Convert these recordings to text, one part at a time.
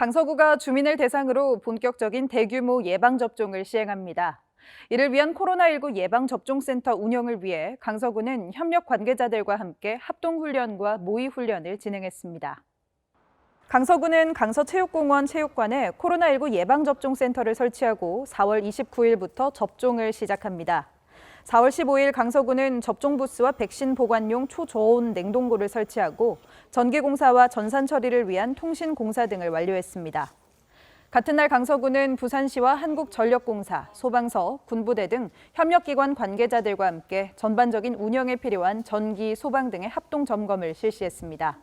강서구가 주민을 대상으로 본격적인 대규모 예방접종을 시행합니다. 이를 위한 코로나19 예방접종센터 운영을 위해 강서구는 협력 관계자들과 함께 합동훈련과 모의훈련을 진행했습니다. 강서구는 강서체육공원 체육관에 코로나19 예방접종센터를 설치하고 4월 29일부터 접종을 시작합니다. 4월 15일 강서구는 접종 부스와 백신 보관용 초저온 냉동고를 설치하고 전기공사와 전산 처리를 위한 통신공사 등을 완료했습니다. 같은 날 강서구는 부산시와 한국전력공사, 소방서, 군부대 등 협력기관 관계자들과 함께 전반적인 운영에 필요한 전기, 소방 등의 합동 점검을 실시했습니다.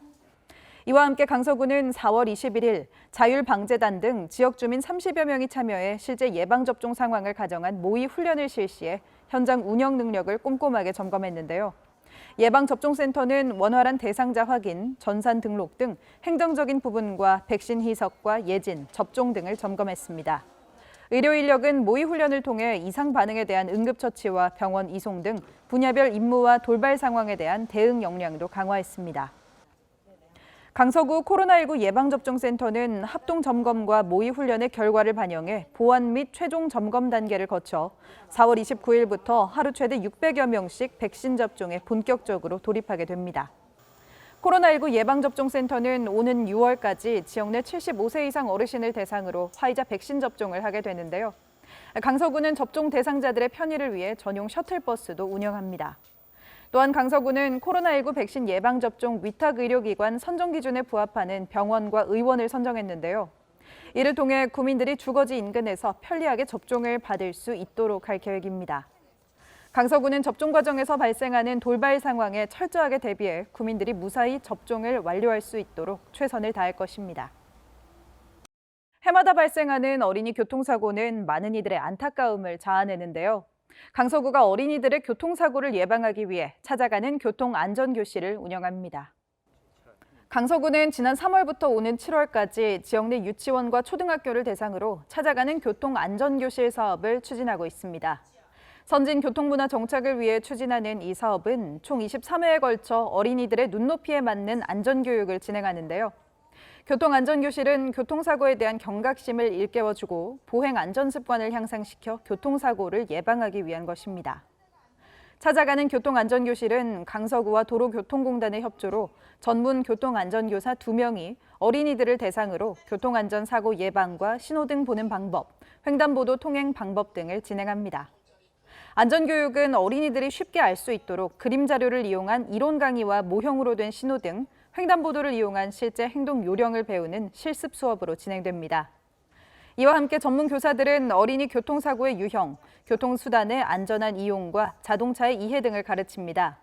이와 함께 강서구는 4월 21일 자율방재단 등 지역 주민 30여 명이 참여해 실제 예방접종 상황을 가정한 모의 훈련을 실시해 현장 운영 능력을 꼼꼼하게 점검했는데요. 예방접종센터는 원활한 대상자 확인, 전산 등록 등 행정적인 부분과 백신 희석과 예진, 접종 등을 점검했습니다. 의료 인력은 모의 훈련을 통해 이상 반응에 대한 응급처치와 병원 이송 등 분야별 임무와 돌발 상황에 대한 대응 역량도 강화했습니다. 강서구 코로나19 예방접종센터는 합동점검과 모의훈련의 결과를 반영해 보완 및 최종 점검 단계를 거쳐 4월 29일부터 하루 최대 600여 명씩 백신 접종에 본격적으로 돌입하게 됩니다. 코로나19 예방접종센터는 오는 6월까지 지역 내 75세 이상 어르신을 대상으로 화이자 백신 접종을 하게 되는데요. 강서구는 접종 대상자들의 편의를 위해 전용 셔틀버스도 운영합니다. 또한 강서구는 코로나19 백신 예방접종 위탁의료기관 선정 기준에 부합하는 병원과 의원을 선정했는데요. 이를 통해 구민들이 주거지 인근에서 편리하게 접종을 받을 수 있도록 할 계획입니다. 강서구는 접종 과정에서 발생하는 돌발 상황에 철저하게 대비해 구민들이 무사히 접종을 완료할 수 있도록 최선을 다할 것입니다. 해마다 발생하는 어린이 교통사고는 많은 이들의 안타까움을 자아내는데요. 강서구가 어린이들의 교통사고를 예방하기 위해 찾아가는 교통안전교실을 운영합니다. 강서구는 지난 3월부터 오는 7월까지 지역 내 유치원과 초등학교를 대상으로 찾아가는 교통안전교실 사업을 추진하고 있습니다. 선진 교통문화 정착을 위해 추진하는 이 사업은 총 23회에 걸쳐 어린이들의 눈높이에 맞는 안전교육을 진행하는데요. 교통안전교실은 교통사고에 대한 경각심을 일깨워주고 보행 안전습관을 향상시켜 교통사고를 예방하기 위한 것입니다. 찾아가는 교통안전교실은 강서구와 도로교통공단의 협조로 전문 교통안전교사 2명이 어린이들을 대상으로 교통안전사고 예방과 신호등 보는 방법, 횡단보도 통행 방법 등을 진행합니다. 안전교육은 어린이들이 쉽게 알 수 있도록 그림 자료를 이용한 이론 강의와 모형으로 된 신호등, 횡단보도를 이용한 실제 행동 요령을 배우는 실습 수업으로 진행됩니다. 이와 함께 전문 교사들은 어린이 교통사고의 유형, 교통수단의 안전한 이용과 자동차의 이해 등을 가르칩니다.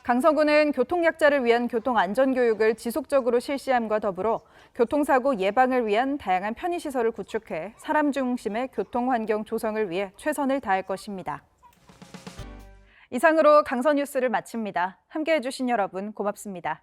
강서구는 교통약자를 위한 교통안전교육을 지속적으로 실시함과 더불어 교통사고 예방을 위한 다양한 편의시설을 구축해 사람 중심의 교통환경 조성을 위해 최선을 다할 것입니다. 이상으로 강서 뉴스를 마칩니다. 함께해 주신 여러분 고맙습니다.